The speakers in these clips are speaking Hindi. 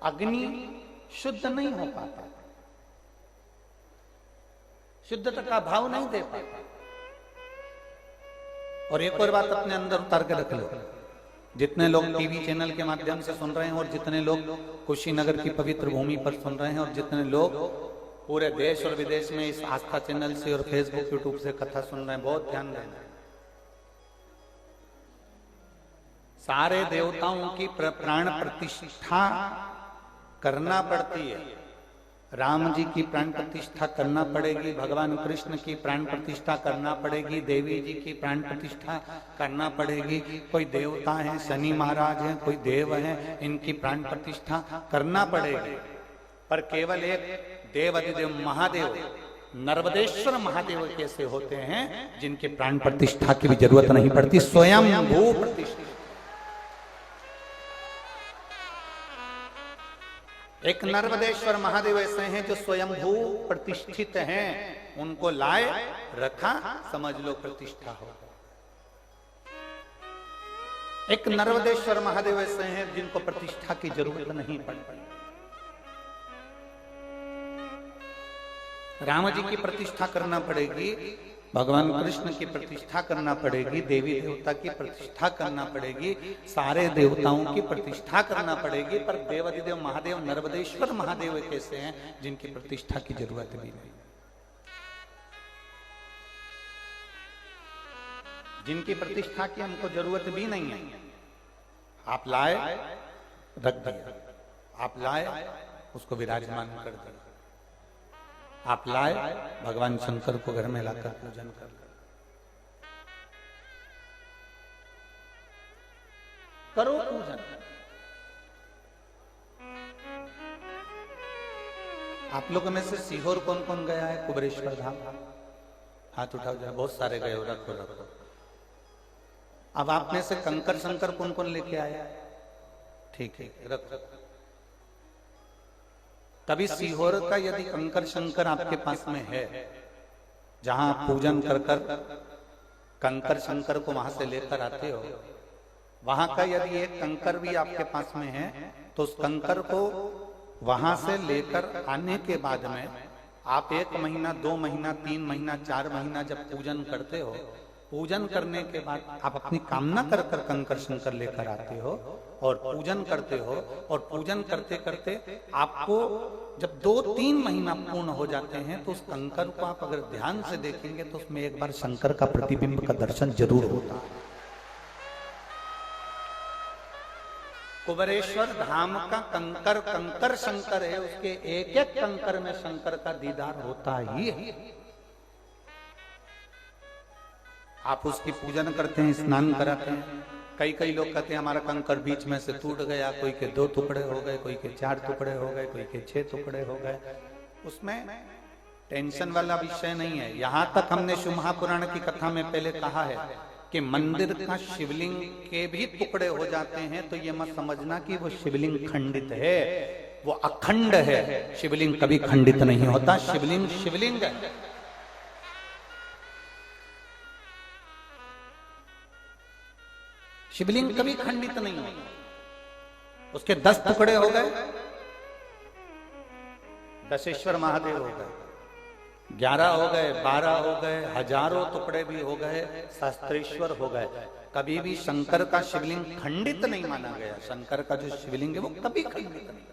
अग्नि शुद्ध नहीं हो पाता, शुद्धता का भाव नहीं दे पाता। और एक और बात अपने अंदर उतार के रख लो, जितने लोग टीवी चैनल के माध्यम से सुन रहे हैं और जितने लोग कुशीनगर की पवित्र भूमि पर सुन रहे हैं और जितने लोग पूरे देश और विदेश में इस आस्था चैनल से और फेसबुक यूट्यूब से कथा सुन रहे हैं, बहुत ध्यान देना। सारे देवताओं की प्राण प्रतिष्ठा करना पड़ती है। राम जी की प्राण प्रतिष्ठा करना पड़ेगी, भगवान कृष्ण की प्राण प्रतिष्ठा करना पड़ेगी, देवी जी की प्राण प्रतिष्ठा करना पड़ेगी। कोई देवता हैं, शनि महाराज हैं, कोई देव हैं, इनकी प्राण प्रतिष्ठा करना पड़ेगी। पर केवल एक देवाधिदेव महादेव नर्मदेश्वर महादेव कैसे होते हैं जिनके प्राण प्रतिष्ठा की भी जरूरत नहीं पड़ती, स्वयं भू प्रतिष्ठा। एक नर्मदेश्वर महादेव ऐसे हैं जो स्वयंभू प्रतिष्ठित हैं, उनको लाए रखा, समझ लो प्रतिष्ठा हो। एक नर्मदेश्वर महादेव ऐसे हैं जिनको प्रतिष्ठा की जरूरत नहीं पड़ती। राम जी की प्रतिष्ठा करना पड़ेगी, भगवान कृष्ण की प्रतिष्ठा करना पड़ेगी, देवी देवता की प्रतिष्ठा करना पड़ेगी, सारे देवताओं की प्रतिष्ठा करना पड़ेगी। पर देवाधिदेव महादेव नर्मदेश्वर महादेव कैसे हैं जिनकी प्रतिष्ठा की जरूरत भी नहीं, जिनकी प्रतिष्ठा की हमको जरूरत भी नहीं है। आप लाए रख दिया, आप लाए उसको विराजमान कर दिया, आप लाए भगवान शंकर को घर में लाकर पूजन कर करो पूजन। आप लोगों में से सीहोर कौन कौन गया है? कुबेरेश्वर धाम हाथ उठाओ जाए, बहुत सारे गए हो, रखो रखो। अब आप में से कंकर शंकर कौन कौन लेके आया? ठीक है, रखो। कभी सीहोर का यदि कंकर शंकर आपके पास में है, जहां आप पूजन कर कर कंकर शंकर को वहां से लेकर आते हो, वहां का यदि एक कंकर भी आपके पास में है तो उस कंकर को वहां से लेकर आने के बाद में आप 1 महीना 2 महीना 3 महीना 4 महीना जब पूजन करते हो, पूजन करने के बाद आप अपनी कामना कर कर कंकर शंकर लेकर आते हो और पूजन करते हो। और पूजन करते करते आपको जब 2-3 महीना पूर्ण हो जाते हैं तो उस कंकर को आप अगर ध्यान से देखेंगे तो उसमें एक बार शंकर का प्रतिबिंब का दर्शन जरूर होता है। कुबेरेश्वर धाम का कंकर कंकर शंकर है, उसके एक एक कंकर में शंकर का दीदार होता ही है। आप उसकी पूजन करते हैं, स्नान कराते हैं। कई लोग कहते हैं हमारा कंकर बीच में से टूट गया, कोई के 2 टुकड़े हो गए, कोई के 4 टुकड़े हो गए, कोई के 6 टुकड़े हो गए। उसमें टेंशन वाला विषय नहीं है। यहां तक हमने शिव महापुराण की कथा में पहले कहा है कि मंदिर का शिवलिंग के भी टुकड़े हो जाते हैं तो ये मत समझना कि वो शिवलिंग खंडित है, वो अखंड है। शिवलिंग कभी खंडित नहीं होता, शिवलिंग शिवलिंग है। शिवलिंग कभी खंडित नहीं होता। उसके 10 टुकड़े हो गए, दशेश्वर महादेव हो गए, 11 हो गए, 12 हो गए, हजारों टुकड़े भी हो गए, शास्त्रेश्वर हो गए। कभी भी शंकर का शिवलिंग खंडित नहीं माना गया। शंकर का जो शिवलिंग है वो कभी खंडित नहीं,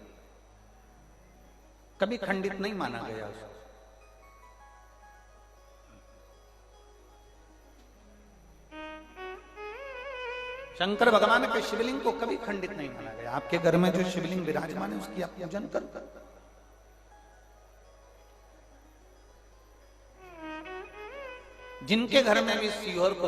कभी खंडित नहीं माना गया। शंकर भगवान के शिवलिंग को कभी खंडित नहीं माना गया। आपके घर में जो शिवलिंग विराजमान है उसकी आप पूजन कर। जिनके घर में भी सीहोर को